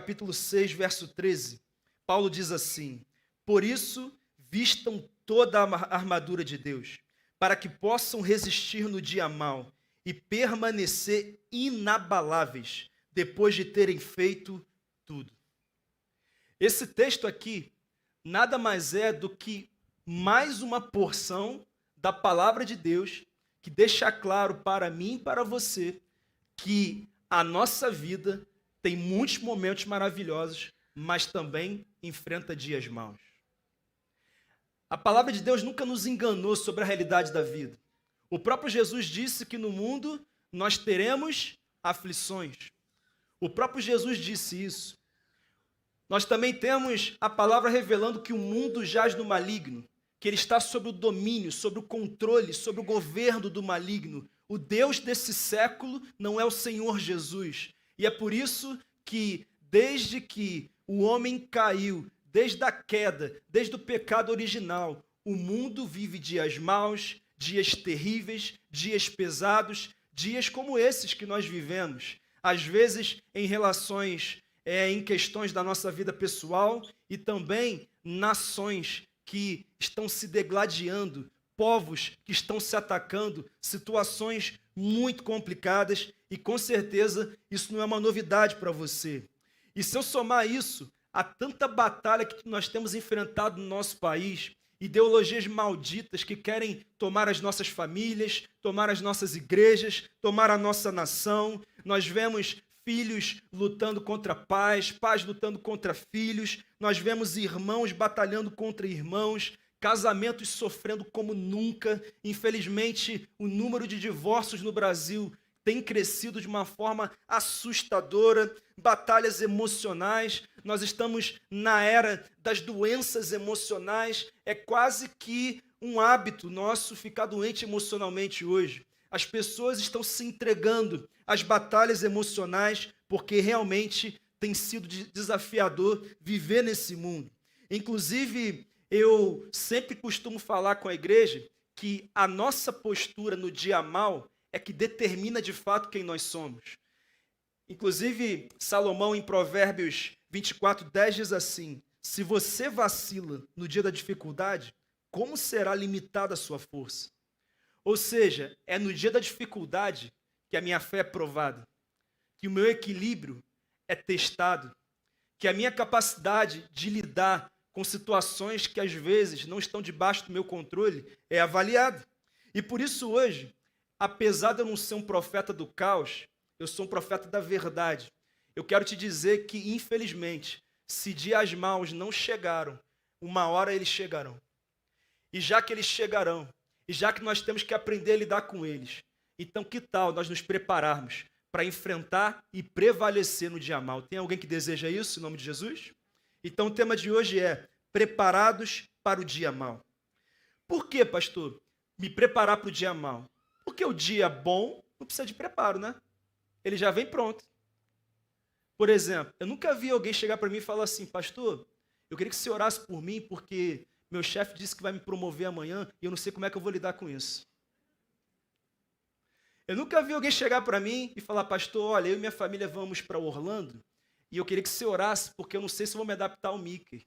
capítulo 6, verso 13, Paulo diz assim: por isso, vistam toda a armadura de Deus, para que possam resistir no dia mau e permanecer inabaláveis, depois de terem feito tudo. Esse texto aqui nada mais é do que mais uma porção da palavra de Deus que deixa claro para mim e para você que a nossa vida tem muitos momentos maravilhosos, mas também enfrenta dias maus. A palavra de Deus nunca nos enganou sobre a realidade da vida. O próprio Jesus disse que no mundo nós teremos aflições. O próprio Jesus disse isso. Nós também temos a palavra revelando que o mundo jaz no maligno, que ele está sob o domínio, sob o controle, sob o governo do maligno. O Deus desse século não é o Senhor Jesus. E é por isso que, desde que o homem caiu, desde a queda, desde o pecado original, o mundo vive dias maus, dias terríveis, dias pesados, dias como esses que nós vivemos. Às vezes em relações, em questões da nossa vida pessoal e também nações que estão se degladiando, povos que estão se atacando, situações muito complicadas e com certeza isso não é uma novidade para você. E se eu somar isso a tanta batalha que nós temos enfrentado no nosso país, ideologias malditas que querem tomar as nossas famílias, tomar as nossas igrejas, tomar a nossa nação, nós vemos filhos lutando contra pais, pais lutando contra filhos, nós vemos irmãos batalhando contra irmãos, casamentos sofrendo como nunca. Infelizmente, o número de divórcios no Brasil tem crescido de uma forma assustadora, batalhas emocionais, nós estamos na era das doenças emocionais, é quase que um hábito nosso ficar doente emocionalmente hoje. As pessoas estão se entregando às batalhas emocionais porque realmente tem sido desafiador viver nesse mundo. Inclusive, eu sempre costumo falar com a igreja que a nossa postura no dia mau é que determina de fato quem nós somos. Inclusive, Salomão em Provérbios 24:10 diz assim: se você vacila no dia da dificuldade, como será limitada a sua força? Ou seja, é no dia da dificuldade que a minha fé é provada, que o meu equilíbrio é testado, que a minha capacidade de lidar com situações que às vezes não estão debaixo do meu controle é avaliada. E por isso hoje, apesar de eu não ser um profeta do caos, eu sou um profeta da verdade. Eu quero te dizer que, infelizmente, se dias maus não chegaram, uma hora eles chegarão. E já que eles chegarão, e já que nós temos que aprender a lidar com eles, então que tal nós nos prepararmos para enfrentar e prevalecer no dia mau? Tem alguém que deseja isso, em nome de Jesus? Então o tema de hoje é preparados para o dia mau. Por que, pastor, me preparar para o dia mau? Porque o dia bom não precisa de preparo, né? Ele já vem pronto. Por exemplo, eu nunca vi alguém chegar para mim e falar assim: pastor, eu queria que você orasse por mim porque meu chefe disse que vai me promover amanhã e eu não sei como é que eu vou lidar com isso. Eu nunca vi alguém chegar para mim e falar: pastor, olha, eu e minha família vamos para Orlando e eu queria que você orasse porque eu não sei se vou me adaptar ao Mickey.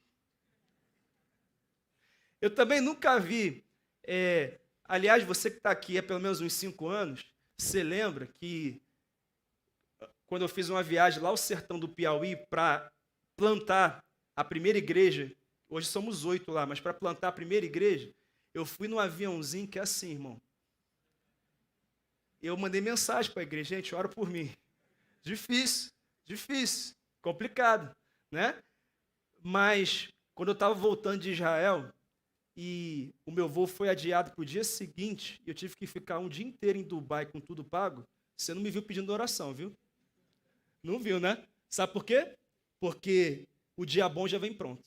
Eu também nunca vi, aliás, você que está aqui há pelo menos uns 5 anos, você lembra que quando eu fiz uma viagem lá ao sertão do Piauí para plantar a primeira igreja, hoje somos 8 lá, mas para plantar a primeira igreja, eu fui num aviãozinho que é assim, irmão. Eu mandei mensagem para a igreja: gente, ora por mim. Difícil, complicado, né? Mas quando eu estava voltando de Israel e o meu voo foi adiado para o dia seguinte, eu tive que ficar um dia inteiro em Dubai com tudo pago, você não me viu pedindo oração, viu? Não viu, né? Sabe por quê? Porque o dia bom já vem pronto.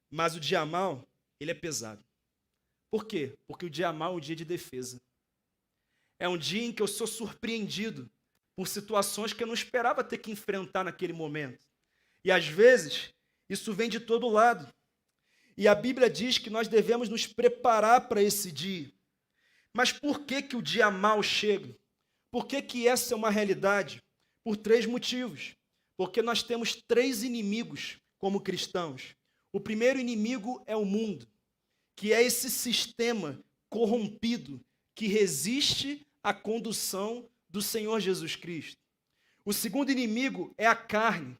Mas o dia mau, ele é pesado. Por quê? Porque o dia mau é um dia de defesa. É um dia em que eu sou surpreendido por situações que eu não esperava ter que enfrentar naquele momento. E às vezes, isso vem de todo lado. E a Bíblia diz que nós devemos nos preparar para esse dia. Mas por que que o dia mau chega? Por que que essa é uma realidade? Por 3 motivos. porque nós temos 3 inimigos como cristãos. O primeiro inimigo é o mundo, que é esse sistema corrompido que resiste à condução do Senhor Jesus Cristo. O segundo inimigo é a carne,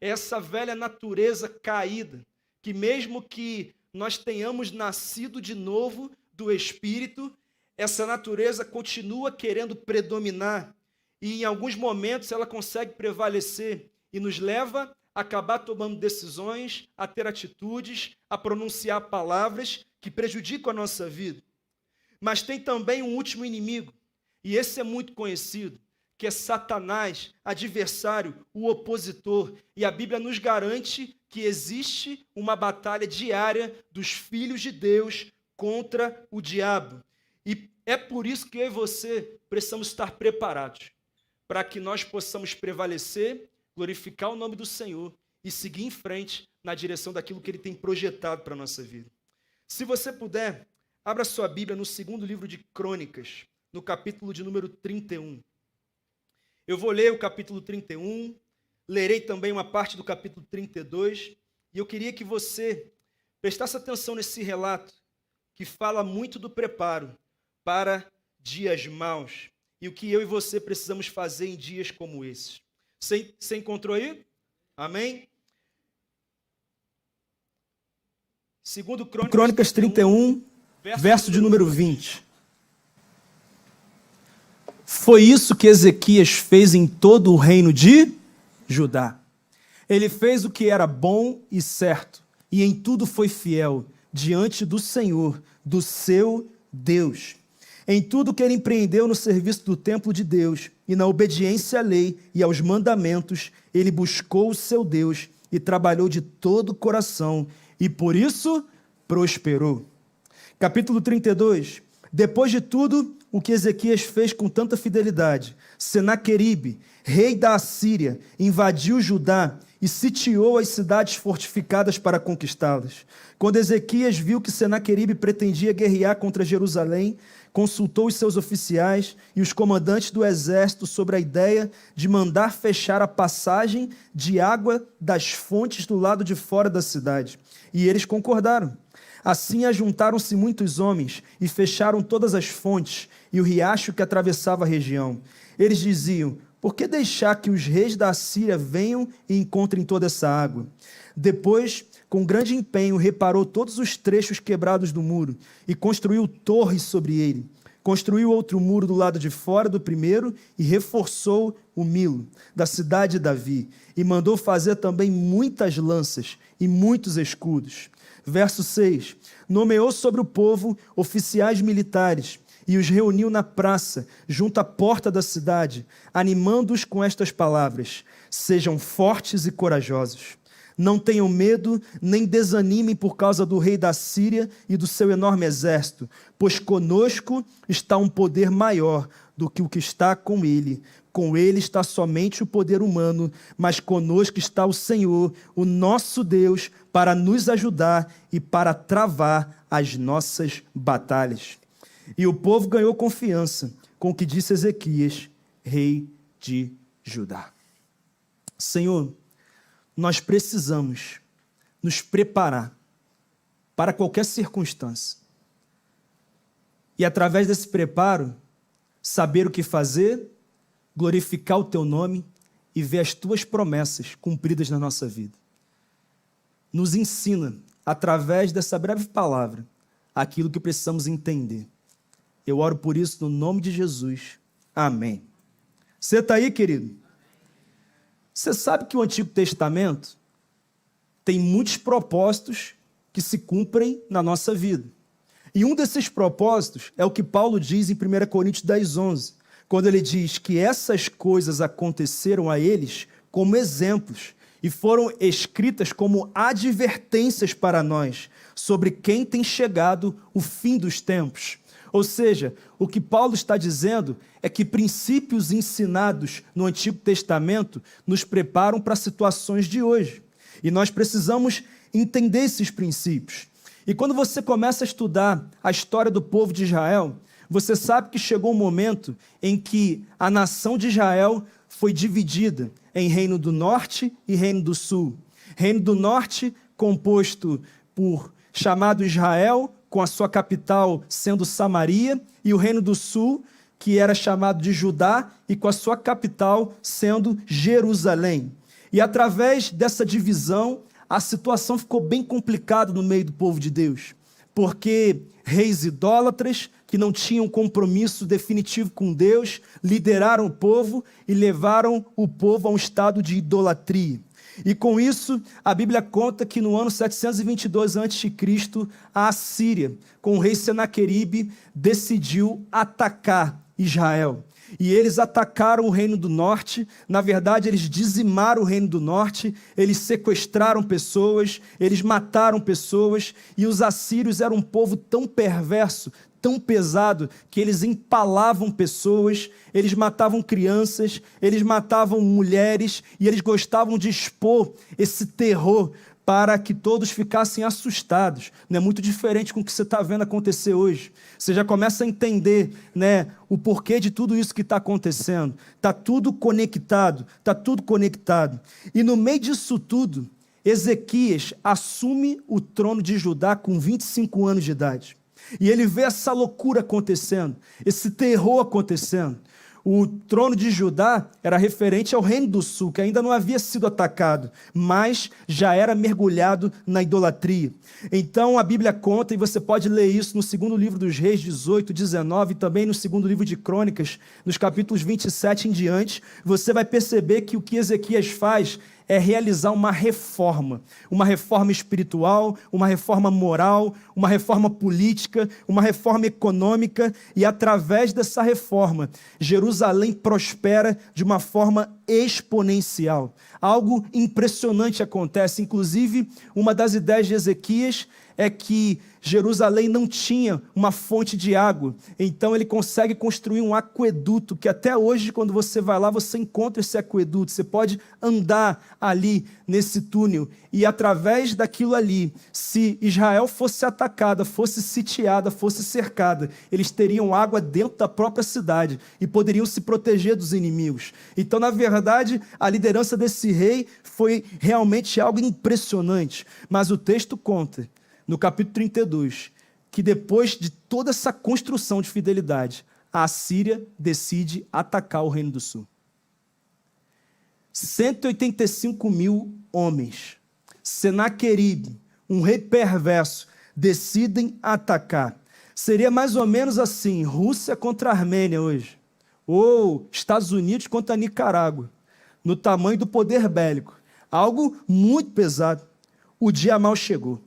é essa velha natureza caída, que mesmo que nós tenhamos nascido de novo do Espírito, essa natureza continua querendo predominar e em alguns momentos ela consegue prevalecer e nos leva a acabar tomando decisões, a ter atitudes, a pronunciar palavras que prejudicam a nossa vida. Mas tem também um último inimigo, e esse é muito conhecido, que é Satanás, adversário, o opositor. E a Bíblia nos garante que existe uma batalha diária dos filhos de Deus contra o diabo. E é por isso que eu e você precisamos estar preparados, para que nós possamos prevalecer, glorificar o nome do Senhor e seguir em frente na direção daquilo que Ele tem projetado para a nossa vida. Se você puder, abra sua Bíblia no segundo livro de Crônicas, no capítulo de número 31. Eu vou ler o capítulo 31, lerei também uma parte do capítulo 32, e eu queria que você prestasse atenção nesse relato, que fala muito do preparo para dias maus, e o que eu e você precisamos fazer em dias como esses. Você encontrou aí? Amém? Segundo Crônicas 31, verso de número 20. Foi isso que Ezequias fez em todo o reino de Judá. Ele fez o que era bom e certo, e em tudo foi fiel diante do Senhor, do seu Deus. Em tudo que ele empreendeu no serviço do templo de Deus e na obediência à lei e aos mandamentos, ele buscou o seu Deus e trabalhou de todo o coração, e por isso prosperou. Capítulo 32. Depois de tudo o que Ezequias fez com tanta fidelidade, Senaqueribe, rei da Assíria, invadiu Judá e sitiou as cidades fortificadas para conquistá-las. Quando Ezequias viu que Senaqueribe pretendia guerrear contra Jerusalém, consultou os seus oficiais e os comandantes do exército sobre a ideia de mandar fechar a passagem de água das fontes do lado de fora da cidade. E eles concordaram. Assim ajuntaram-se muitos homens e fecharam todas as fontes e o riacho que atravessava a região. Eles diziam: por que deixar que os reis da Assíria venham e encontrem toda essa água? Depois, com grande empenho, reparou todos os trechos quebrados do muro e construiu torres sobre ele. Construiu outro muro do lado de fora do primeiro e reforçou o Milo, da cidade de Davi, e mandou fazer também muitas lanças e muitos escudos. Verso 6. Nomeou sobre o povo oficiais militares e os reuniu na praça, junto à porta da cidade, animando-os com estas palavras: sejam fortes e corajosos. Não tenham medo, nem desanimem por causa do rei da Síria e do seu enorme exército, pois conosco está um poder maior do que o que está com ele. Com ele está somente o poder humano, mas conosco está o Senhor, o nosso Deus, para nos ajudar e para travar as nossas batalhas. E o povo ganhou confiança com o que disse Ezequias, rei de Judá. Senhor, nós precisamos nos preparar para qualquer circunstância. E através desse preparo, saber o que fazer, glorificar o teu nome e ver as tuas promessas cumpridas na nossa vida. Nos ensina, através dessa breve palavra, aquilo que precisamos entender. Eu oro por isso no nome de Jesus. Amém. Você está aí, querido? Você sabe que o Antigo Testamento tem muitos propósitos que se cumprem na nossa vida. E um desses propósitos é o que Paulo diz em 1 Coríntios 10:11, quando ele diz que essas coisas aconteceram a eles como exemplos e foram escritas como advertências para nós sobre quem tem chegado o fim dos tempos. Ou seja, o que Paulo está dizendo é que princípios ensinados no Antigo Testamento nos preparam para situações de hoje. E nós precisamos entender esses princípios. E quando você começa a estudar a história do povo de Israel, você sabe que chegou um momento em que a nação de Israel foi dividida em Reino do Norte e Reino do Sul. Reino do Norte composto por chamado Israel, com a sua capital sendo Samaria, e o Reino do Sul, que era chamado de Judá, e com a sua capital sendo Jerusalém. E através dessa divisão, a situação ficou bem complicada no meio do povo de Deus, porque reis idólatras, que não tinham compromisso definitivo com Deus, lideraram o povo e levaram o povo a um estado de idolatria. E com isso, a Bíblia conta que no ano 722 a.C., a Assíria, com o rei Senaqueribe, decidiu atacar Israel. E eles atacaram o Reino do Norte. Na verdade, eles dizimaram o Reino do Norte, eles sequestraram pessoas, eles mataram pessoas, e os assírios eram um povo tão perverso, tão pesado, que eles empalavam pessoas, eles matavam crianças, eles matavam mulheres, e eles gostavam de expor esse terror para que todos ficassem assustados. Não é muito diferente com o que você está vendo acontecer hoje. Você já começa a entender, né, o porquê de tudo isso que está acontecendo. Está tudo conectado, está tudo conectado. E no meio disso tudo, Ezequias assume o trono de Judá com 25 anos de idade. E ele vê essa loucura acontecendo, esse terror acontecendo. O trono de Judá era referente ao Reino do Sul, que ainda não havia sido atacado, mas já era mergulhado na idolatria. Então a Bíblia conta, e você pode ler isso no segundo livro dos Reis, 18, 19, e também no segundo livro de Crônicas, nos capítulos 27 em diante, você vai perceber que o que Ezequias faz é realizar uma reforma espiritual, uma reforma moral, uma reforma política, uma reforma econômica, e através dessa reforma, Jerusalém prospera de uma forma exponencial. Algo impressionante acontece, inclusive uma das ideias de Ezequias é que Jerusalém não tinha uma fonte de água, então ele consegue construir um aqueduto, que até hoje, quando você vai lá, você encontra esse aqueduto, você pode andar ali nesse túnel, e através daquilo ali, se Israel fosse atacada, fosse sitiada, fosse cercada, eles teriam água dentro da própria cidade, e poderiam se proteger dos inimigos. Então, na verdade, a liderança desse rei foi realmente algo impressionante, mas o texto conta, no capítulo 32, que depois de toda essa construção de fidelidade, a Assíria decide atacar o Reino do Sul. 185 mil homens, Senaqueribe, um rei perverso, decidem atacar. Seria mais ou menos assim, Rússia contra a Armênia hoje, ou Estados Unidos contra a Nicarágua, no tamanho do poder bélico. Algo muito pesado. O dia mal chegou.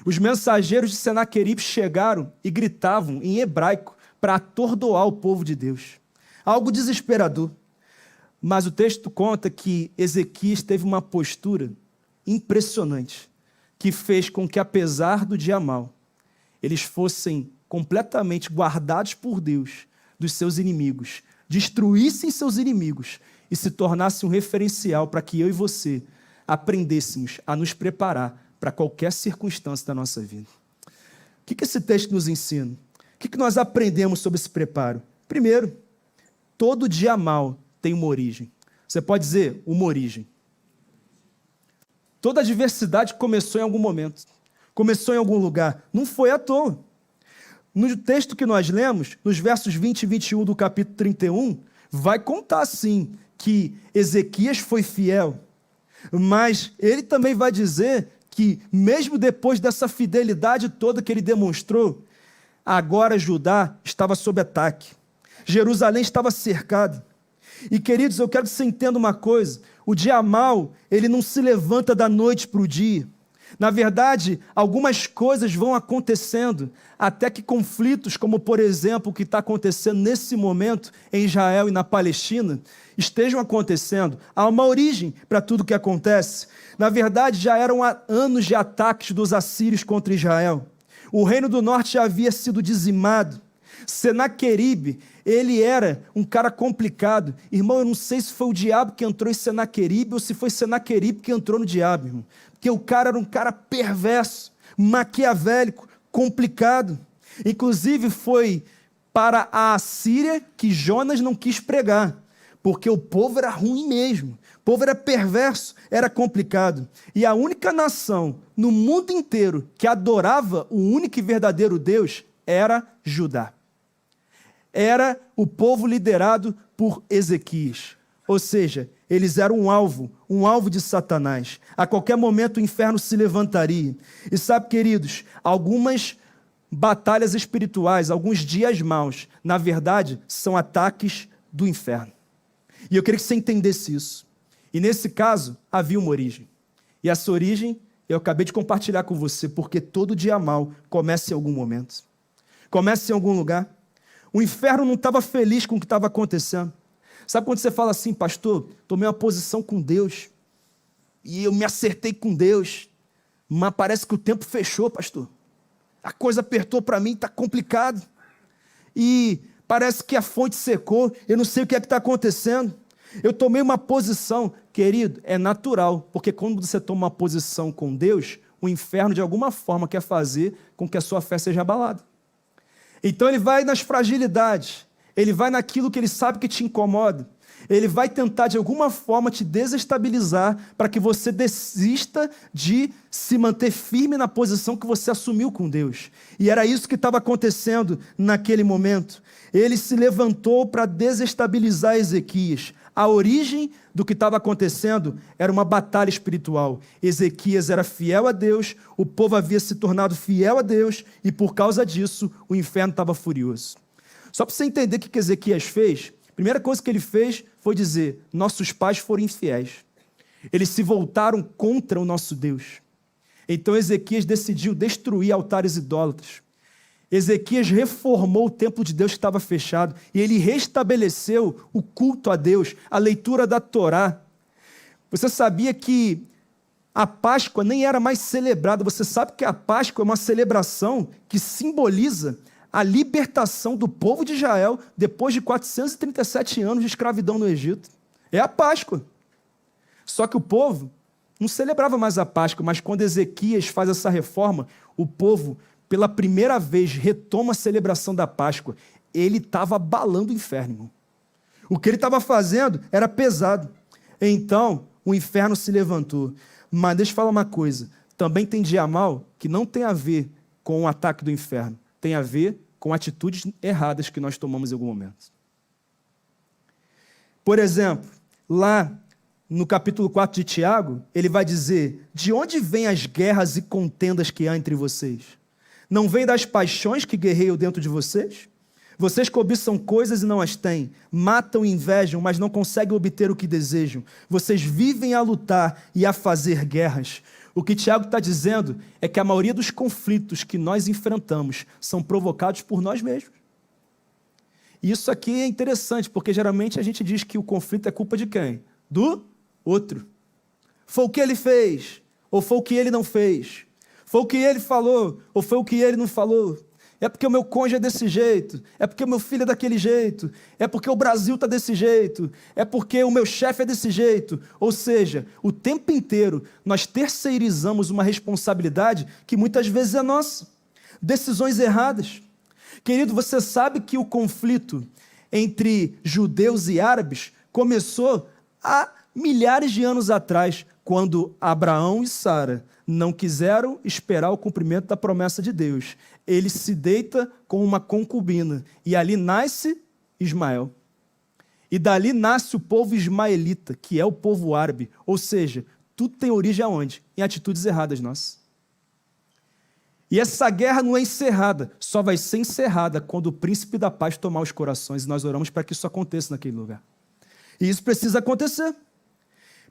Os mensageiros de Senaqueribe chegaram e gritavam em hebraico para atordoar o povo de Deus. Algo desesperador. Mas o texto conta que Ezequias teve uma postura impressionante, que fez com que, apesar do dia mal, eles fossem completamente guardados por Deus dos seus inimigos, destruíssem seus inimigos e se tornassem um referencial para que eu e você aprendêssemos a nos preparar para qualquer circunstância da nossa vida. O que esse texto nos ensina? O que nós aprendemos sobre esse preparo? Primeiro, todo dia mal tem uma origem. Você pode dizer uma origem. Toda adversidade começou em algum momento, começou em algum lugar, não foi à toa. No texto que nós lemos, nos versos 20 e 21 do capítulo 31, vai contar sim que Ezequias foi fiel, mas ele também vai dizer que mesmo depois dessa fidelidade toda que ele demonstrou, agora Judá estava sob ataque. Jerusalém estava cercada. E, queridos, eu quero que você entenda uma coisa, o dia mal, ele não se levanta da noite para o dia. Na verdade, algumas coisas vão acontecendo, até que conflitos, como por exemplo o que está acontecendo nesse momento em Israel e na Palestina, estejam acontecendo. Há uma origem para tudo que acontece. Na verdade, já eram anos de ataques dos assírios contra Israel. O reino do norte já havia sido dizimado. Senaqueribe, ele era um cara complicado. Irmão, eu não sei se foi o diabo que entrou em Senaqueribe ou se foi Senaqueribe que entrou no diabo, irmão. Porque o cara era um cara perverso, maquiavélico, complicado. Inclusive foi para a Assíria que Jonas não quis pregar, porque o povo era ruim mesmo. povo era perverso, era complicado. E a única nação no mundo inteiro que adorava o único e verdadeiro Deus era Judá. Era o povo liderado por Ezequias. Ou seja, eles eram um alvo de Satanás. A qualquer momento o inferno se levantaria. E sabe, queridos, algumas batalhas espirituais, alguns dias maus, na verdade, são ataques do inferno. E eu queria que você entendesse isso. E nesse caso, havia uma origem. E essa origem, eu acabei de compartilhar com você, porque todo dia mal começa em algum momento. Começa em algum lugar. O inferno não estava feliz com o que estava acontecendo. Sabe quando você fala assim, pastor, tomei uma posição com Deus, e eu me acertei com Deus, mas parece que o tempo fechou, pastor. A coisa apertou para mim, está complicado. E parece que a fonte secou, eu não sei o que é que está acontecendo. Eu tomei uma posição, querido, é natural, porque quando você toma uma posição com Deus, o inferno de alguma forma quer fazer com que a sua fé seja abalada. Então ele vai nas fragilidades, ele vai naquilo que ele sabe que te incomoda, ele vai tentar de alguma forma te desestabilizar para que você desista de se manter firme na posição que você assumiu com Deus. E era isso que estava acontecendo naquele momento. Ele se levantou para desestabilizar Ezequias. A origem do que estava acontecendo era uma batalha espiritual. Ezequias era fiel a Deus, o povo havia se tornado fiel a Deus e por causa disso o inferno estava furioso. Só para você entender o que Ezequias fez, a primeira coisa que ele fez foi dizer, nossos pais foram infiéis. Eles se voltaram contra o nosso Deus. Então Ezequias decidiu destruir altares idólatras. Ezequias reformou o templo de Deus que estava fechado e ele restabeleceu o culto a Deus, a leitura da Torá. Você sabia que a Páscoa nem era mais celebrada? Você sabe que a Páscoa é uma celebração que simboliza a libertação do povo de Israel depois de 437 anos de escravidão no Egito. É a Páscoa. Só que o povo não celebrava mais a Páscoa, mas quando Ezequias faz essa reforma, o povo, pela primeira vez, retoma a celebração da Páscoa. Ele estava abalando o inferno, irmão. O que ele estava fazendo era pesado. Então, o inferno se levantou. Mas deixa eu falar uma coisa. Também tem dia mal que não tem a ver com o ataque do inferno. Tem a ver com atitudes erradas que nós tomamos em algum momento. Por exemplo, lá no capítulo 4 de Tiago, ele vai dizer, de onde vêm as guerras e contendas que há entre vocês? Não vem das paixões que guerreiam dentro de vocês? Vocês cobiçam coisas e não as têm, matam e invejam, mas não conseguem obter o que desejam. Vocês vivem a lutar e a fazer guerras. O que Tiago está dizendo é que a maioria dos conflitos que nós enfrentamos são provocados por nós mesmos. E isso aqui é interessante, porque geralmente a gente diz que o conflito é culpa de quem? Do outro. Foi o que ele fez, ou foi o que ele não fez. Foi o que ele falou, ou foi o que ele não falou. É porque o meu cônjuge é desse jeito, é porque o meu filho é daquele jeito, é porque o Brasil está desse jeito, é porque o meu chefe é desse jeito. Ou seja, o tempo inteiro nós terceirizamos uma responsabilidade que muitas vezes é nossa. Decisões erradas. Querido, você sabe que o conflito entre judeus e árabes começou há milhares de anos atrás, quando Abraão e Sara não quiseram esperar o cumprimento da promessa de Deus. Ele se deita com uma concubina e ali nasce Ismael. E dali nasce o povo ismaelita, que é o povo árabe. Ou seja, tudo tem origem aonde? Em atitudes erradas nossas. E essa guerra não é encerrada, só vai ser encerrada quando o príncipe da paz tomar os corações, e nós oramos para que isso aconteça naquele lugar. E isso precisa acontecer.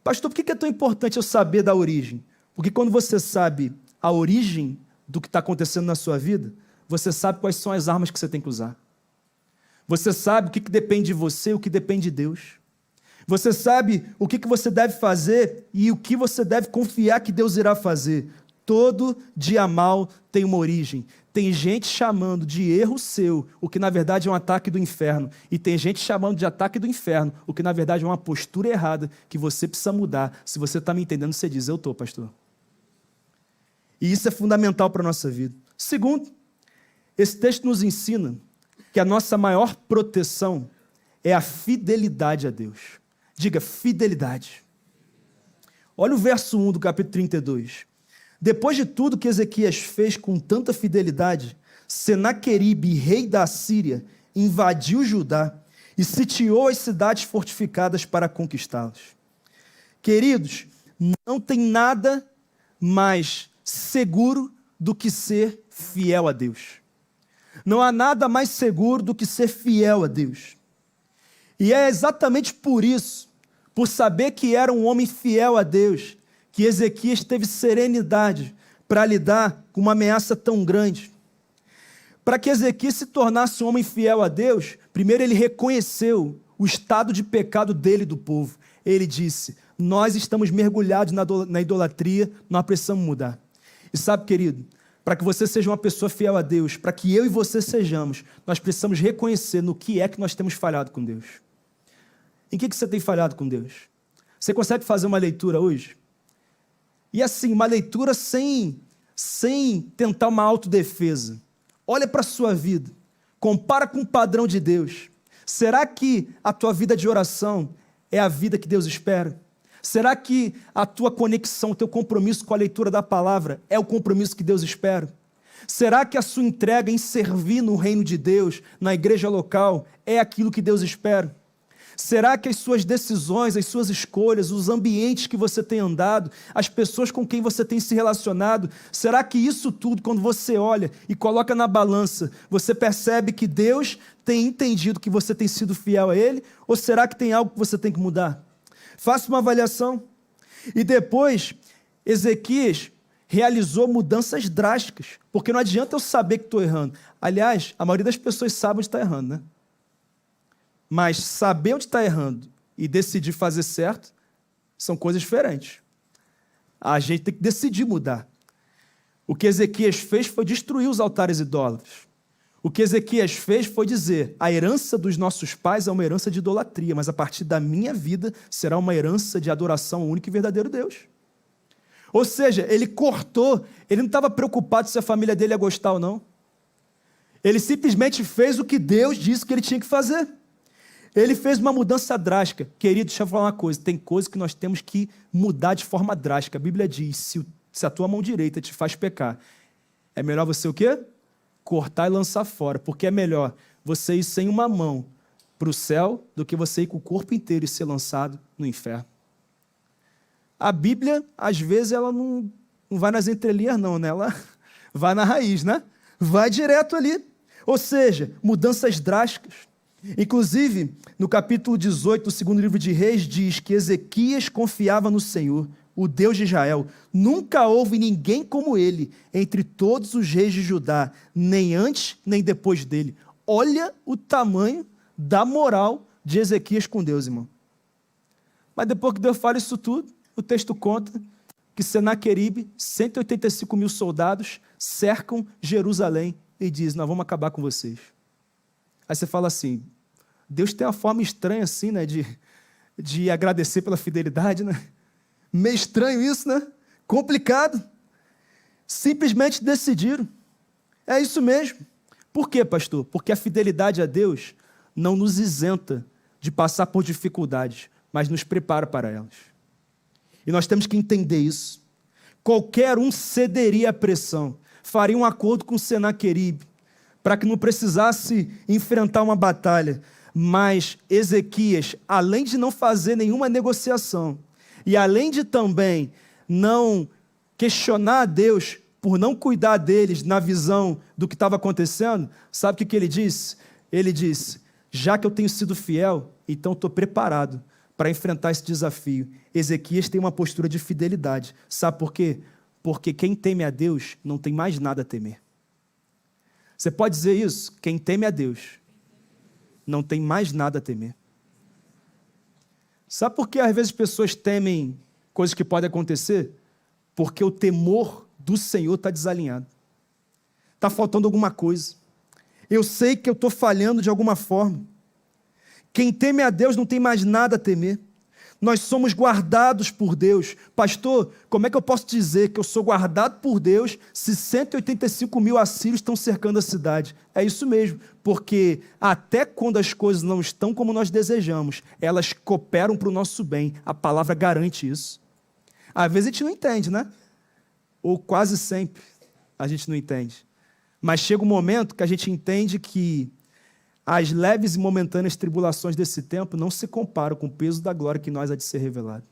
Pastor, por que é tão importante eu saber da origem? Porque quando você sabe a origem do que está acontecendo na sua vida, você sabe quais são as armas que você tem que usar. Você sabe o que depende de você e o que depende de Deus. Você sabe o que você deve fazer e o que você deve confiar que Deus irá fazer. Todo dia mal tem uma origem. Tem gente chamando de erro seu, o que na verdade é um ataque do inferno. E tem gente chamando de ataque do inferno, o que na verdade é uma postura errada que você precisa mudar. Se você está me entendendo, você diz, eu estou, pastor. E isso é fundamental para a nossa vida. Segundo, esse texto nos ensina que a nossa maior proteção é a fidelidade a Deus. Diga, fidelidade. Olha o verso 1 do capítulo 32. Depois de tudo que Ezequias fez com tanta fidelidade, Senaqueribe, rei da Síria, invadiu Judá e sitiou as cidades fortificadas para conquistá-las. Queridos, não tem nada mais seguro do que ser fiel a Deus. Não há nada mais seguro do que ser fiel a Deus. E é exatamente por isso, por saber que era um homem fiel a Deus, que Ezequias teve serenidade para lidar com uma ameaça tão grande. Para que Ezequias se tornasse um homem fiel a Deus, primeiro ele reconheceu o estado de pecado dele e do povo. Ele disse: nós estamos mergulhados na idolatria, nós precisamos mudar. E sabe, querido, para que você seja uma pessoa fiel a Deus, para que eu e você sejamos, nós precisamos reconhecer no que é que nós temos falhado com Deus. Em que você tem falhado com Deus? Você consegue fazer uma leitura hoje? E assim, uma leitura sem tentar uma autodefesa. Olha para a sua vida, compara com o padrão de Deus. Será que a tua vida de oração é a vida que Deus espera? Será que a tua conexão, o teu compromisso com a leitura da palavra é o compromisso que Deus espera? Será que a sua entrega em servir no reino de Deus, na igreja local, é aquilo que Deus espera? Será que as suas decisões, as suas escolhas, os ambientes que você tem andado, as pessoas com quem você tem se relacionado, será que isso tudo, quando você olha e coloca na balança, você percebe que Deus tem entendido que você tem sido fiel a Ele? Ou será que tem algo que você tem que mudar? Faça uma avaliação. E depois, Ezequias realizou mudanças drásticas, porque não adianta eu saber que estou errando. Aliás, a maioria das pessoas sabe onde está errando, né? Mas saber onde está errando e decidir fazer certo são coisas diferentes. A gente tem que decidir mudar. O que Ezequias fez foi destruir os altares idólatras. O que Ezequias fez foi dizer: a herança dos nossos pais é uma herança de idolatria, mas a partir da minha vida será uma herança de adoração ao único e verdadeiro Deus. Ou seja, ele cortou, ele não estava preocupado se a família dele ia gostar ou não. Ele simplesmente fez o que Deus disse que ele tinha que fazer. Ele fez uma mudança drástica. Querido, deixa eu falar uma coisa, tem coisas que nós temos que mudar de forma drástica. A Bíblia diz: se a tua mão direita te faz pecar, é melhor você o quê? Cortar e lançar fora, porque é melhor você ir sem uma mão para o céu do que você ir com o corpo inteiro e ser lançado no inferno. A Bíblia, às vezes, ela não vai nas entrelinhas não, né? Ela vai na raiz, né? Vai direto ali. Ou seja, mudanças drásticas. Inclusive, no capítulo 18 do segundo livro de Reis, diz que Ezequias confiava no Senhor, o Deus de Israel. Nunca houve ninguém como ele entre todos os reis de Judá, nem antes nem depois dele. Olha o tamanho da moral de Ezequias com Deus, irmão. Mas depois que Deus fala isso tudo, o texto conta que Senaqueribe, 185 mil soldados, cercam Jerusalém e diz: nós vamos acabar com vocês. Aí você fala assim: Deus tem uma forma estranha assim, né, de agradecer pela fidelidade, né? Meio estranho isso, né? Complicado. Simplesmente decidiram. É isso mesmo. Por quê, pastor? Porque a fidelidade a Deus não nos isenta de passar por dificuldades, mas nos prepara para elas. E nós temos que entender isso. Qualquer um cederia à pressão, faria um acordo com Senaqueribe, para que não precisasse enfrentar uma batalha. Mas Ezequias, além de não fazer nenhuma negociação, e além de também não questionar a Deus por não cuidar deles na visão do que estava acontecendo, sabe o que ele disse? Ele disse: já que eu tenho sido fiel, então estou preparado para enfrentar esse desafio. Ezequias tem uma postura de fidelidade. Sabe por quê? Porque quem teme a Deus não tem mais nada a temer. Você pode dizer isso? Quem teme a Deus não tem mais nada a temer. Sabe por que às vezes pessoas temem coisas que podem acontecer? Porque o temor do Senhor está desalinhado. Está faltando alguma coisa. Eu sei que eu estou falhando de alguma forma. Quem teme a Deus não tem mais nada a temer. Nós somos guardados por Deus. Pastor, como é que eu posso dizer que eu sou guardado por Deus se 185 mil assírios estão cercando a cidade? É isso mesmo, porque até quando as coisas não estão como nós desejamos, elas cooperam para o nosso bem. A palavra garante isso. Às vezes a gente não entende, né? Ou quase sempre a gente não entende. Mas chega um momento que a gente entende que as leves e momentâneas tribulações desse tempo não se comparam com o peso da glória que nós há de ser revelado.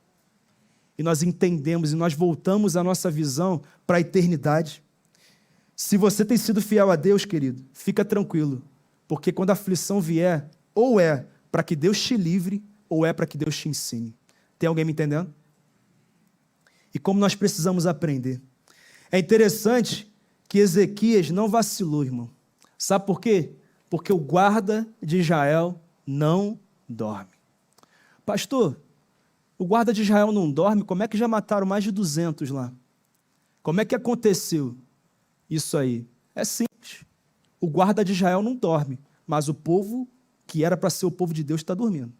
E nós entendemos e nós voltamos a nossa visão para a eternidade. Se você tem sido fiel a Deus, querido, fica tranquilo, porque quando a aflição vier, ou é para que Deus te livre, ou é para que Deus te ensine. Tem alguém me entendendo? E como nós precisamos aprender. É interessante que Ezequias não vacilou, irmão. Sabe por quê? Porque o guarda de Israel não dorme. Pastor, o guarda de Israel não dorme? Como é que já mataram mais de 200 lá? Como é que aconteceu isso aí? É simples. O guarda de Israel não dorme, mas o povo que era para ser o povo de Deus está dormindo.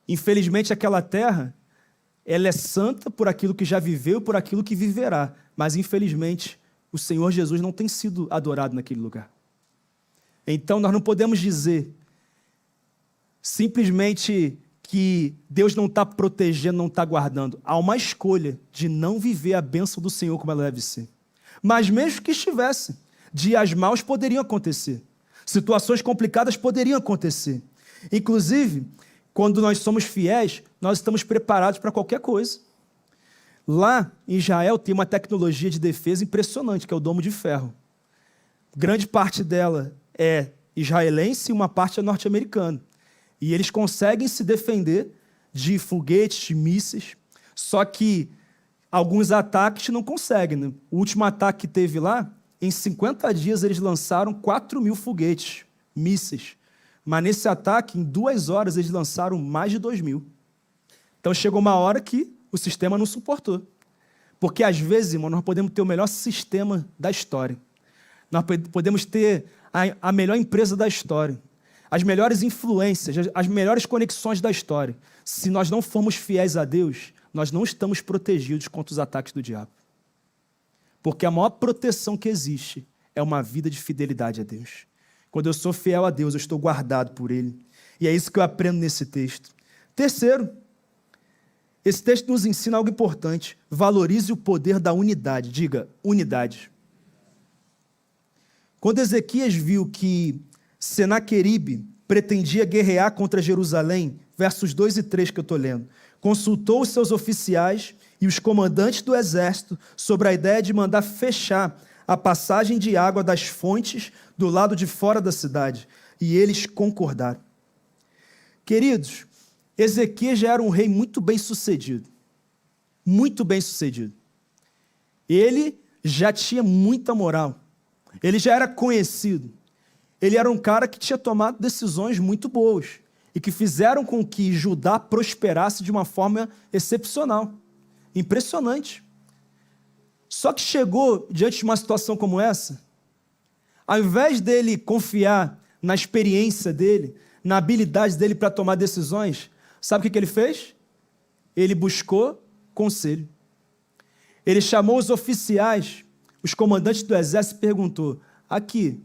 Infelizmente, aquela terra, ela é santa por aquilo que já viveu e por aquilo que viverá. Mas, infelizmente, o Senhor Jesus não tem sido adorado naquele lugar. Então, nós não podemos dizer simplesmente que Deus não está protegendo, não está guardando. Há uma escolha de não viver a bênção do Senhor como ela deve ser. Mas mesmo que estivesse, dias maus poderiam acontecer. Situações complicadas poderiam acontecer. Inclusive, quando nós somos fiéis, nós estamos preparados para qualquer coisa. Lá em Israel tem uma tecnologia de defesa impressionante, que é o domo de ferro. Grande parte dela é israelense e uma parte é norte-americana. E eles conseguem se defender de foguetes, de mísseis, só que alguns ataques não conseguem, né? O último ataque que teve lá, em 50 dias eles lançaram 4.000 foguetes, mísseis. Mas nesse ataque, em 2 horas, eles lançaram mais de 2.000. Então chegou uma hora que o sistema não suportou. Porque às vezes, irmão, nós podemos ter o melhor sistema da história. Nós podemos ter a melhor empresa da história. As melhores influências, as melhores conexões da história. Se nós não formos fiéis a Deus, nós não estamos protegidos contra os ataques do diabo. Porque a maior proteção que existe é uma vida de fidelidade a Deus. Quando eu sou fiel a Deus, eu estou guardado por Ele. E é isso que eu aprendo nesse texto. Terceiro, esse texto nos ensina algo importante. Valorize o poder da unidade. Diga, unidade. Quando Ezequias viu que Senaqueribe pretendia guerrear contra Jerusalém, versos 2 e 3 que eu estou lendo, consultou os seus oficiais e os comandantes do exército sobre a ideia de mandar fechar a passagem de água das fontes do lado de fora da cidade, e eles concordaram. Queridos, Ezequias já era um rei muito bem sucedido, muito bem sucedido. Ele já tinha muita moral, ele já era conhecido, ele era um cara que tinha tomado decisões muito boas e que fizeram com que Judá prosperasse de uma forma excepcional, impressionante. Só que chegou diante de uma situação como essa, ao invés dele confiar na experiência dele, na habilidade dele para tomar decisões, sabe o que ele fez? Ele buscou conselho. Ele chamou os oficiais, os comandantes do exército e perguntou: aqui,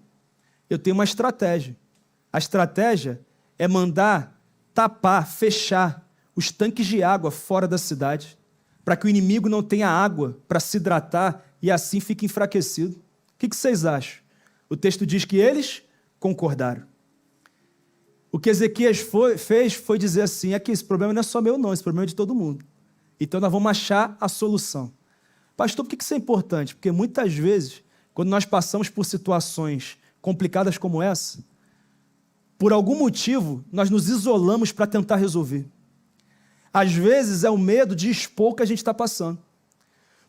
eu tenho uma estratégia. A estratégia é mandar tapar, fechar os tanques de água fora da cidade, para que o inimigo não tenha água para se hidratar e assim fique enfraquecido. O que vocês acham? O texto diz que eles concordaram. O que Ezequias fez foi dizer assim: aqui, esse problema não é só meu não, esse problema é de todo mundo. Então nós vamos achar a solução. Pastor, por que isso é importante? Porque muitas vezes, quando nós passamos por situações complicadas como essa, por algum motivo, nós nos isolamos para tentar resolver. Às vezes é o medo de expor o que a gente está passando.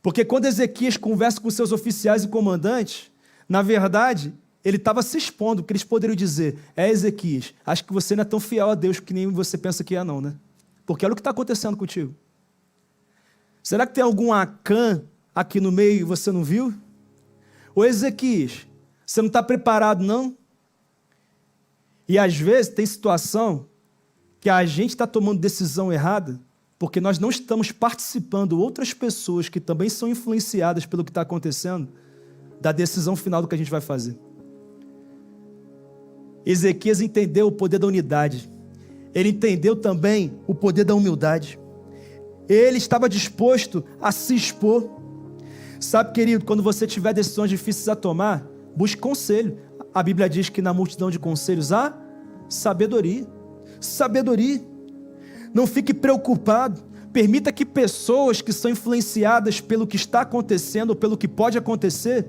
Porque quando Ezequias conversa com seus oficiais e comandantes, na verdade, ele estava se expondo, porque eles poderiam dizer: Ezequias, acho que você não é tão fiel a Deus que nem você pensa que é não, né? Porque olha o que está acontecendo contigo. Será que tem algum Acã aqui no meio e você não viu? Ô Ezequias, você não está preparado não? E às vezes tem situação que a gente está tomando decisão errada porque nós não estamos participando, outras pessoas que também são influenciadas pelo que está acontecendo, da decisão final do que a gente vai fazer. Ezequias entendeu o poder da unidade. Ele entendeu também o poder da humildade. Ele estava disposto a se expor. Sabe, querido, quando você tiver decisões difíceis a tomar, busque conselho. A Bíblia diz que na multidão de conselhos há sabedoria. Sabedoria. Não fique preocupado. Permita que pessoas que são influenciadas pelo que está acontecendo, ou pelo que pode acontecer,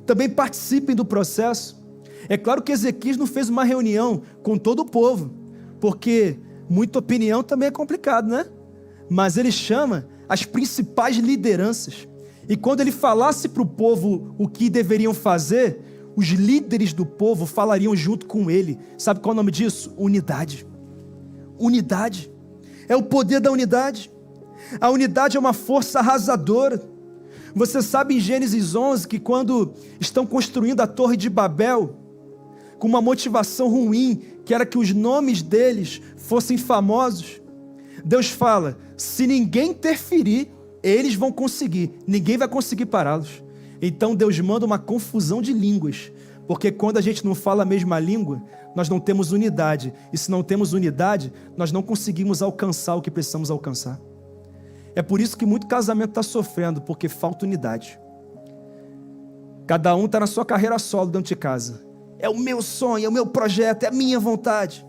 também participem do processo. É claro que Ezequias não fez uma reunião com todo o povo, porque muita opinião também é complicado, né? Mas ele chama as principais lideranças. E quando ele falasse para o povo o que deveriam fazer, os líderes do povo falariam junto com ele. Sabe qual é o nome disso? Unidade. Unidade. É o poder da unidade. A unidade é uma força arrasadora. Você sabe em Gênesis 11 que quando estão construindo a Torre de Babel, com uma motivação ruim, que era que os nomes deles fossem famosos, Deus fala, se ninguém interferir, eles vão conseguir, ninguém vai conseguir pará-los. Então Deus manda uma confusão de línguas, porque quando a gente não fala a mesma língua, nós não temos unidade, e se não temos unidade, nós não conseguimos alcançar o que precisamos alcançar. É por isso que muito casamento está sofrendo, porque falta unidade. Cada um está na sua carreira solo dentro de casa. É o meu sonho, é o meu projeto, é a minha vontade.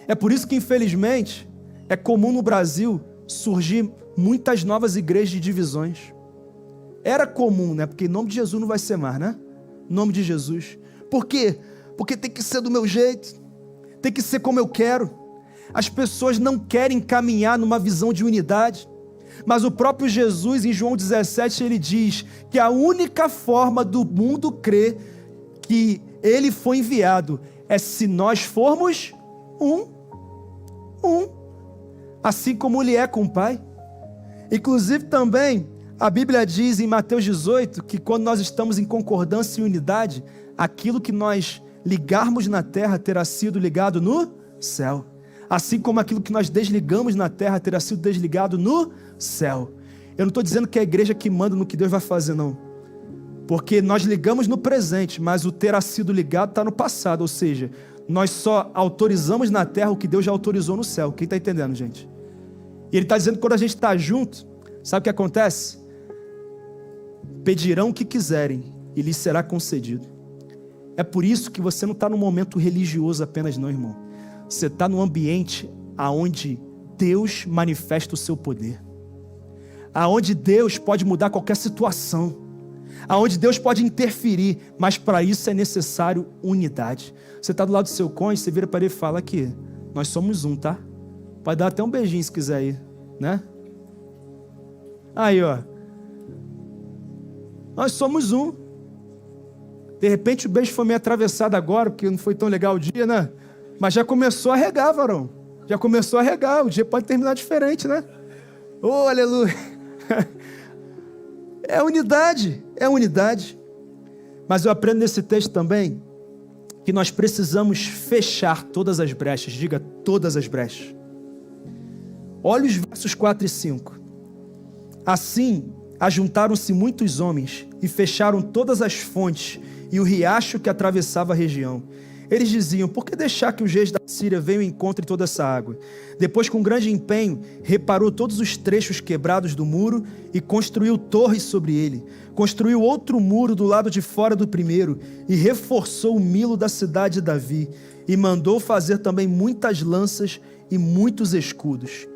É por isso que, infelizmente, é comum no Brasil surgir muitas novas igrejas de divisões. Era comum, né? Porque em nome de Jesus não vai ser mais, né? Em nome de Jesus. Por quê? Porque tem que ser do meu jeito. Tem que ser como eu quero. As pessoas não querem caminhar numa visão de unidade. Mas o próprio Jesus, em João 17, ele diz que a única forma do mundo crer que ele foi enviado é se nós formos um. Assim como ele é com o Pai. Inclusive também, a Bíblia diz em Mateus 18, que quando nós estamos em concordância e unidade, aquilo que nós ligarmos na terra terá sido ligado no céu. Assim como aquilo que nós desligamos na terra terá sido desligado no céu. Eu não estou dizendo que é a igreja que manda no que Deus vai fazer, não. Porque nós ligamos no presente, mas o terá sido ligado está no passado. Ou seja, nós só autorizamos na terra o que Deus já autorizou no céu. Quem está entendendo, gente? E ele está dizendo que quando a gente está junto, sabe o que acontece? Pedirão o que quiserem e lhes será concedido. É por isso que você não está num momento religioso apenas, não, irmão. Você está num ambiente onde Deus manifesta o seu poder, aonde Deus pode mudar qualquer situação, aonde Deus pode interferir, mas para isso é necessário unidade. Você está do lado do seu cônjuge, você vira para ele e fala aqui, nós somos um, tá? Pode dar até um beijinho se quiser aí, né? Aí, ó. Nós somos um. De repente o beijo foi meio atravessado agora, porque não foi tão legal o dia, né? Mas já começou a regar, varão. Já começou a regar. O dia pode terminar diferente, né? Oh, aleluia. É unidade. É unidade. Mas eu aprendo nesse texto também que nós precisamos fechar todas as brechas. Diga, todas as brechas. Olha os versos 4 e 5. Assim, ajuntaram-se muitos homens e fecharam todas as fontes e o riacho que atravessava a região. Eles diziam, por que deixar que os reis da Síria venham e encontrem toda essa água? Depois, com grande empenho, reparou todos os trechos quebrados do muro e construiu torres sobre ele. Construiu outro muro do lado de fora do primeiro e reforçou o milo da cidade de Davi. E mandou fazer também muitas lanças e muitos escudos.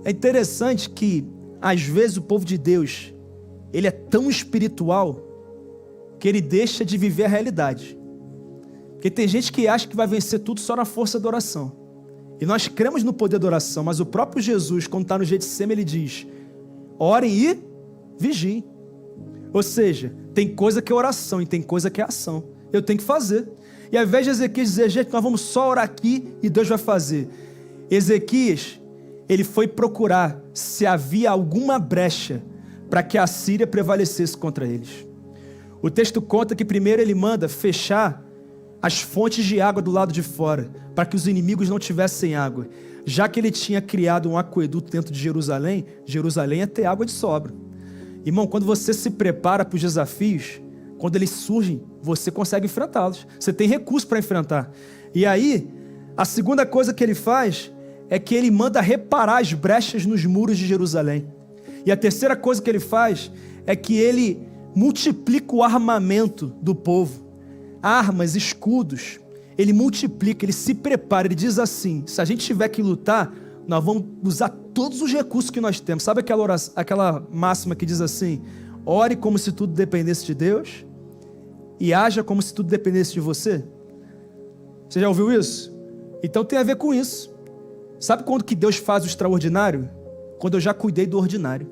É interessante que, às vezes, o povo de Deus, ele é tão espiritual que ele deixa de viver a realidade. Porque tem gente que acha que vai vencer tudo só na força da oração. E nós cremos no poder da oração, mas o próprio Jesus, quando está no Getsemane, ele diz, orem e vigiem. Ou seja, tem coisa que é oração e tem coisa que é ação. Eu tenho que fazer. E ao invés de Ezequias dizer, gente, nós vamos só orar aqui e Deus vai fazer. Ezequias, ele foi procurar se havia alguma brecha para que a Síria prevalecesse contra eles. O texto conta que primeiro ele manda fechar as fontes de água do lado de fora, para que os inimigos não tivessem água. Já que ele tinha criado um aqueduto dentro de Jerusalém, Jerusalém ia ter água de sobra. Irmão, quando você se prepara para os desafios, quando eles surgem, você consegue enfrentá-los. Você tem recurso para enfrentar. E aí, a segunda coisa que ele faz é que ele manda reparar as brechas nos muros de Jerusalém. E a terceira coisa que ele faz é que ele multiplica o armamento do povo. Armas, escudos. Ele multiplica, ele se prepara. Ele diz assim: se a gente tiver que lutar, nós vamos usar todos os recursos que nós temos. Sabe aquela máxima que diz assim: ore como se tudo dependesse de Deus e haja como se tudo dependesse de você? Você já ouviu isso? Então tem a ver com isso. Sabe quando que Deus faz o extraordinário? Quando eu já cuidei do ordinário.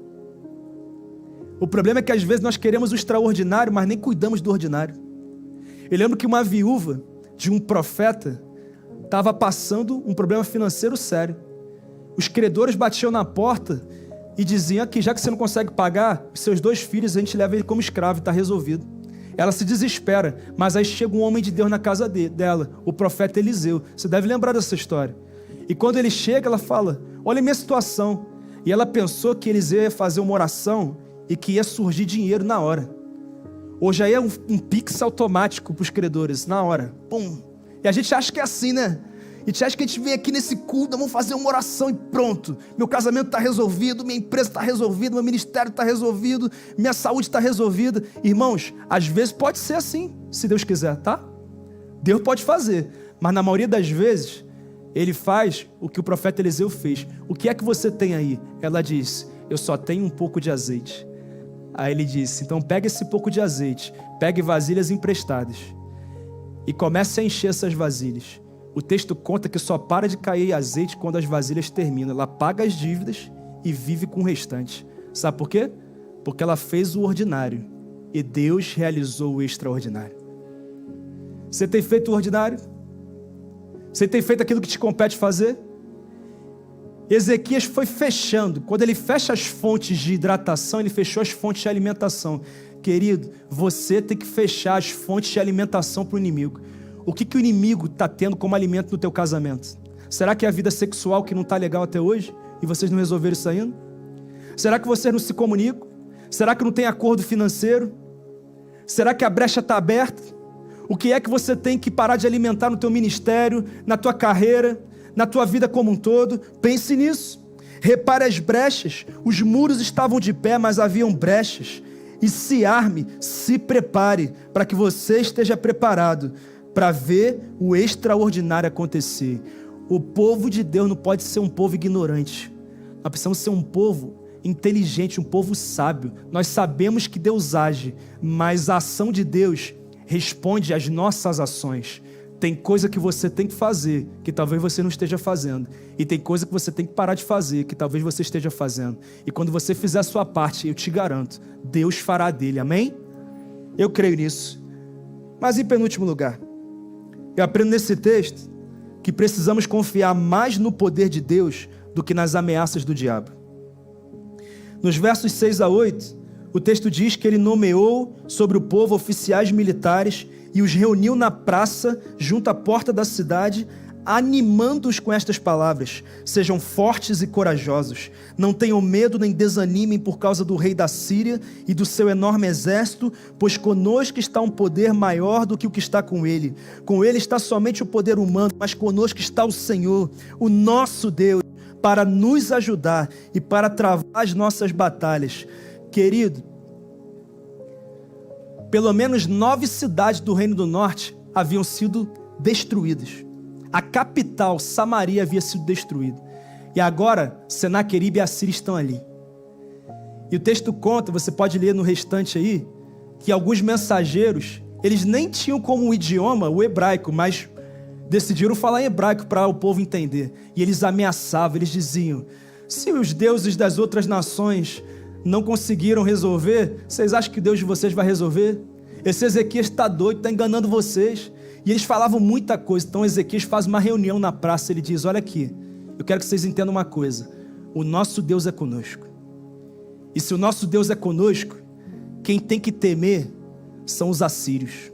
O problema é que às vezes nós queremos o extraordinário, mas nem cuidamos do ordinário. Eu lembro que uma viúva de um profeta estava passando um problema financeiro sério. Os credores batiam na porta e diziam que já que você não consegue pagar, os seus 2 filhos a gente leva ele como escravo e está resolvido. Ela se desespera, mas aí chega um homem de Deus na casa dela, o profeta Eliseu. Você deve lembrar dessa história. E quando ele chega, ela fala: olha a minha situação. E ela pensou que Eliseu ia fazer uma oração e que ia surgir dinheiro na hora. Hoje aí é um pix automático para os credores, na hora. Pum. E a gente acha que é assim, né? A gente acha que a gente vem aqui nesse culto, vamos fazer uma oração e pronto. Meu casamento está resolvido, minha empresa está resolvida, meu ministério está resolvido, minha saúde está resolvida. Irmãos, às vezes pode ser assim, se Deus quiser, tá? Deus pode fazer, mas na maioria das vezes, Ele faz o que o profeta Eliseu fez. O que é que você tem aí? Ela disse: eu só tenho um pouco de azeite. Aí ele disse: então pega esse pouco de azeite, pegue vasilhas emprestadas e comece a encher essas vasilhas. O texto conta que só para de cair azeite quando as vasilhas terminam. Ela paga as dívidas e vive com o restante. Sabe por quê? Porque ela fez o ordinário e Deus realizou o extraordinário. Você tem feito o ordinário? Você tem feito aquilo que te compete fazer? Ezequias foi fechando. Quando ele fecha as fontes de hidratação, ele fechou as fontes de alimentação. Querido, você tem que fechar as fontes de alimentação para o inimigo. O que o inimigo está tendo como alimento no teu casamento? Será que é a vida sexual que não está legal até hoje? E vocês não resolveram isso ainda? Será que vocês não se comunicam? Será que não tem acordo financeiro? Será que a brecha está aberta? O que é que você tem que parar de alimentar no teu ministério, na tua carreira, na tua vida como um todo? Pense nisso. Repare as brechas. Os muros estavam de pé, mas haviam brechas. E se arme, se prepare, para que você esteja preparado para ver o extraordinário acontecer. O povo de Deus não pode ser um povo ignorante. Nós precisamos ser um povo inteligente, um povo sábio. Nós sabemos que Deus age, mas a ação de Deus responde às nossas ações. Tem coisa que você tem que fazer, que talvez você não esteja fazendo. E tem coisa que você tem que parar de fazer, que talvez você esteja fazendo. E quando você fizer a sua parte, eu te garanto, Deus fará dele, amém? Eu creio nisso. Mas em penúltimo lugar, eu aprendo nesse texto que precisamos confiar mais no poder de Deus do que nas ameaças do diabo. Nos versos 6 a 8, o texto diz que ele nomeou sobre o povo oficiais militares e os reuniu na praça, junto à porta da cidade, animando-os com estas palavras: sejam fortes e corajosos, não tenham medo nem desanimem por causa do rei da Síria e do seu enorme exército, pois conosco está um poder maior do que o que está com ele. Com ele está somente o poder humano, mas conosco está o Senhor, o nosso Deus, para nos ajudar e para travar as nossas batalhas. Querido, pelo menos 9 cidades do Reino do Norte haviam sido destruídas. A capital, Samaria, havia sido destruída. E agora, Senaqueribe e Assíria estão ali. E o texto conta, você pode ler no restante aí, que alguns mensageiros, eles nem tinham como idioma o hebraico, mas decidiram falar em hebraico para o povo entender. E eles ameaçavam, eles diziam: se os deuses das outras nações não conseguiram resolver, vocês acham que o Deus de vocês vai resolver? Esse Ezequias está doido, está enganando vocês. E eles falavam muita coisa. Então Ezequias faz uma reunião na praça. Ele diz: olha aqui, eu quero que vocês entendam uma coisa. O nosso Deus é conosco. E se o nosso Deus é conosco, quem tem que temer são os assírios.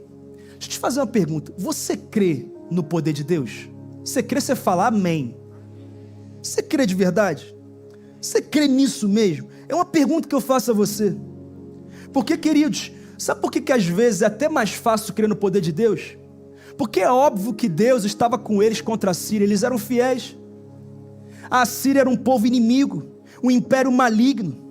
Deixa eu te fazer uma pergunta. Você crê no poder de Deus? Você crê, você fala amém. Você crê de verdade? Você crê nisso mesmo? É uma pergunta que eu faço a você. Porque, queridos, sabe por que às vezes é até mais fácil crer no poder de Deus? Porque é óbvio que Deus estava com eles contra a Síria, eles eram fiéis. A Assíria era um povo inimigo, um império maligno.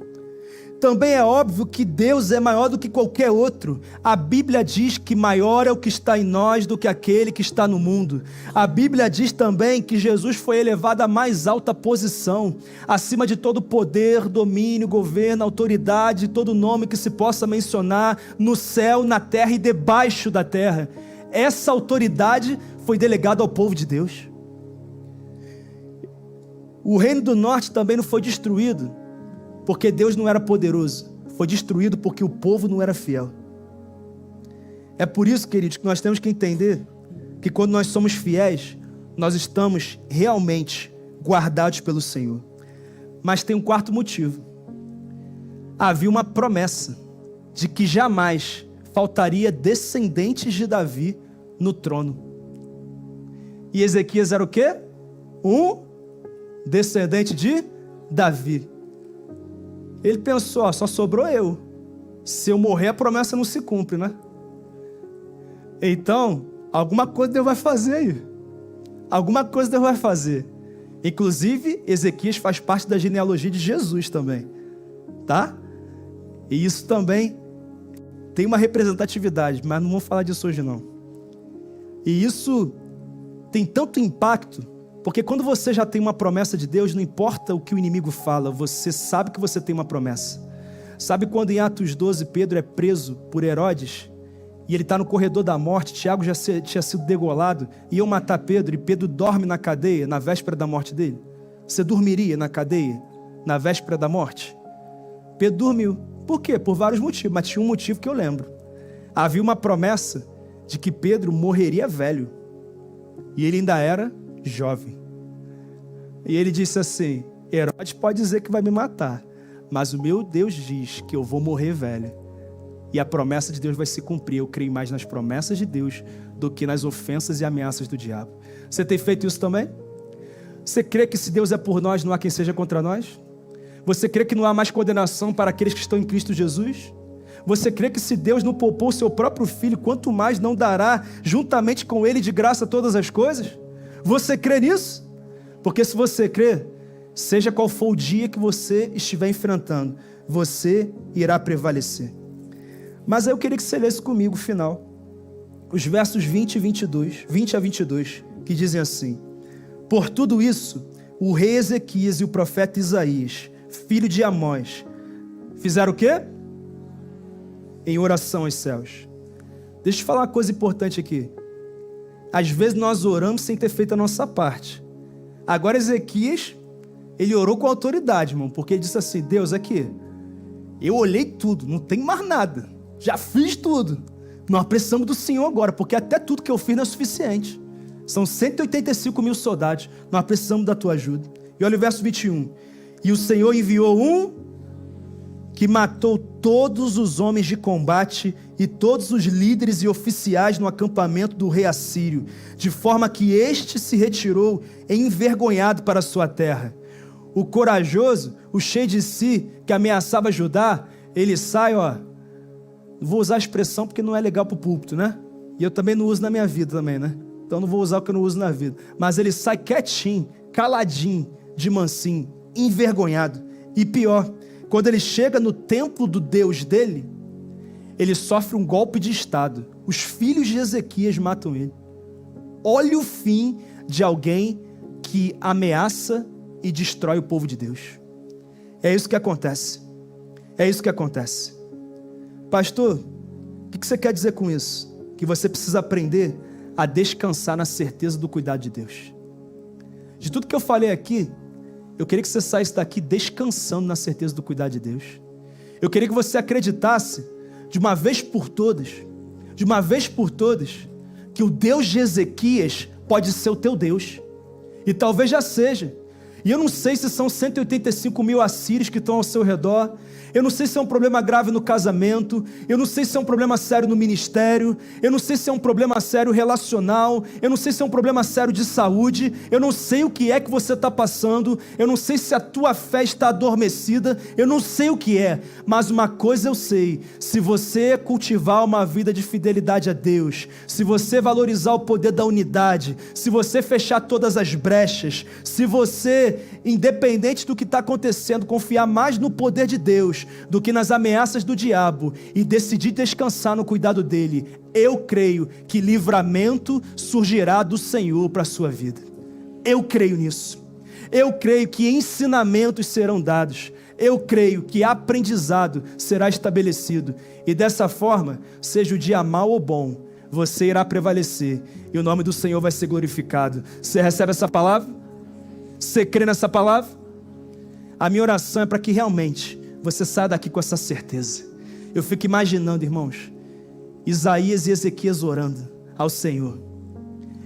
Também é óbvio que Deus é maior do que qualquer outro. A Bíblia diz que maior é o que está em nós do que aquele que está no mundo. A Bíblia diz também que Jesus foi elevado à mais alta posição, acima de todo poder, domínio, governo, autoridade, todo nome que se possa mencionar no céu, na terra e debaixo da terra. Essa autoridade foi delegada ao povo de Deus. O reino do norte também não foi destruído porque Deus não era poderoso. Foi destruído porque o povo não era fiel. É por isso, queridos, que nós temos que entender que quando nós somos fiéis, nós estamos realmente guardados pelo Senhor. Mas tem um quarto motivo. Havia uma promessa de que jamais faltaria descendentes de Davi no trono. E Ezequias era o quê? Um descendente de Davi. Ele pensou, só sobrou eu. Se eu morrer, a promessa não se cumpre, né? Então, alguma coisa Deus vai fazer aí. Alguma coisa Deus vai fazer. Inclusive, Ezequias faz parte da genealogia de Jesus também. Tá? E isso também tem uma representatividade, mas não vamos falar disso hoje não. E isso tem tanto impacto, porque quando você já tem uma promessa de Deus, não importa o que o inimigo fala, você sabe que você tem uma promessa. Sabe quando em Atos 12 Pedro é preso por Herodes, e ele está no corredor da morte, Tiago já tinha sido degolado, e iam matar Pedro, e Pedro dorme na cadeia, na véspera da morte dele? Você dormiria na cadeia, na véspera da morte? Pedro dormiu. Por quê? Por vários motivos, mas tinha um motivo que eu lembro. Havia uma promessa de que Pedro morreria velho, e ele ainda era jovem. E ele disse assim: Herodes pode dizer que vai me matar, mas o meu Deus diz que eu vou morrer velho. E a promessa de Deus vai se cumprir. Eu creio mais nas promessas de Deus do que nas ofensas e ameaças do diabo. Você tem feito isso também? Você crê que se Deus é por nós, não há quem seja contra nós? Você crê que não há mais condenação para aqueles que estão em Cristo Jesus? Você crê que se Deus não poupou o seu próprio Filho, quanto mais não dará juntamente com Ele de graça todas as coisas? Você crê nisso? Porque se você crê, seja qual for o dia que você estiver enfrentando, você irá prevalecer. Mas aí eu queria que você lesse comigo o final. Os versos 20 a 22, que dizem assim: Por tudo isso, o rei Ezequias e o profeta Isaías, filho de Amós, fizeram o quê? Em oração aos céus. Deixa eu te falar uma coisa importante aqui. Às vezes nós oramos sem ter feito a nossa parte. Agora Ezequias, ele orou com autoridade, irmão, porque ele disse assim: Deus, aqui, eu olhei tudo, não tem mais nada, já fiz tudo. Nós precisamos do Senhor agora, porque até tudo que eu fiz não é suficiente. São 185 mil soldados, nós precisamos da tua ajuda. E olha o verso 21. E o Senhor enviou um que matou todos os homens de combate e todos os líderes e oficiais no acampamento do rei assírio, de forma que este se retirou envergonhado para a sua terra. O corajoso, o cheio de si, que ameaçava Judá, ele sai, não vou usar a expressão porque não é legal para o púlpito, né? E eu também não uso na minha vida também, né? Então não vou usar o que eu não uso na vida. Mas ele sai quietinho, caladinho, de mansinho, envergonhado. E pior, quando ele chega no templo do Deus dele, ele sofre um golpe de estado. Os filhos de Ezequias matam ele. Olha o fim de alguém que ameaça e destrói o povo de Deus. É isso que acontece. É isso que acontece. Pastor, o que você quer dizer com isso? Que você precisa aprender a descansar na certeza do cuidado de Deus. De tudo que eu falei aqui, eu queria que você saísse daqui descansando na certeza do cuidado de Deus. Eu queria que você acreditasse, de uma vez por todas, que o Deus de Ezequias pode ser o teu Deus. E talvez já seja. E eu não sei se são 185 mil assírios que estão ao seu redor. Eu não sei se é um problema grave no casamento. Eu não sei se é um problema sério no ministério. Eu não sei se é um problema sério relacional. Eu não sei se é um problema sério de saúde. Eu não sei o que é que você está passando. Eu não sei se a tua fé está adormecida. Eu não sei o que é. Mas uma coisa eu sei. Se você cultivar uma vida de fidelidade a Deus, se você valorizar o poder da unidade, se você fechar todas as brechas, se você você, independente do que está acontecendo, confiar mais no poder de Deus do que nas ameaças do diabo e decidir descansar no cuidado dele, eu creio que livramento surgirá do Senhor para a sua vida. Eu creio nisso. Eu creio que ensinamentos serão dados. Eu creio que aprendizado será estabelecido. E dessa forma, seja o dia mau ou bom, você irá prevalecer e o nome do Senhor vai ser glorificado. Você recebe essa palavra? Você crê nessa palavra? A minha oração é para que realmente você saia daqui com essa certeza. Eu fico imaginando, irmãos, Isaías e Ezequias orando ao Senhor.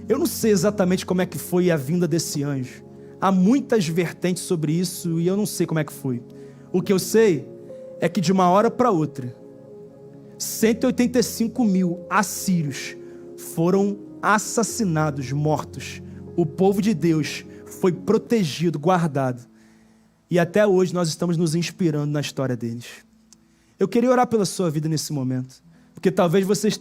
Eu não sei exatamente como é que foi a vinda desse anjo. Há muitas vertentes sobre isso e eu não sei como é que foi. O que eu sei é que de uma hora para outra, 185 mil assírios foram assassinados, mortos. O povo de Deus foi protegido, guardado. E até hoje nós estamos nos inspirando na história deles. Eu queria orar pela sua vida nesse momento, porque talvez você esteja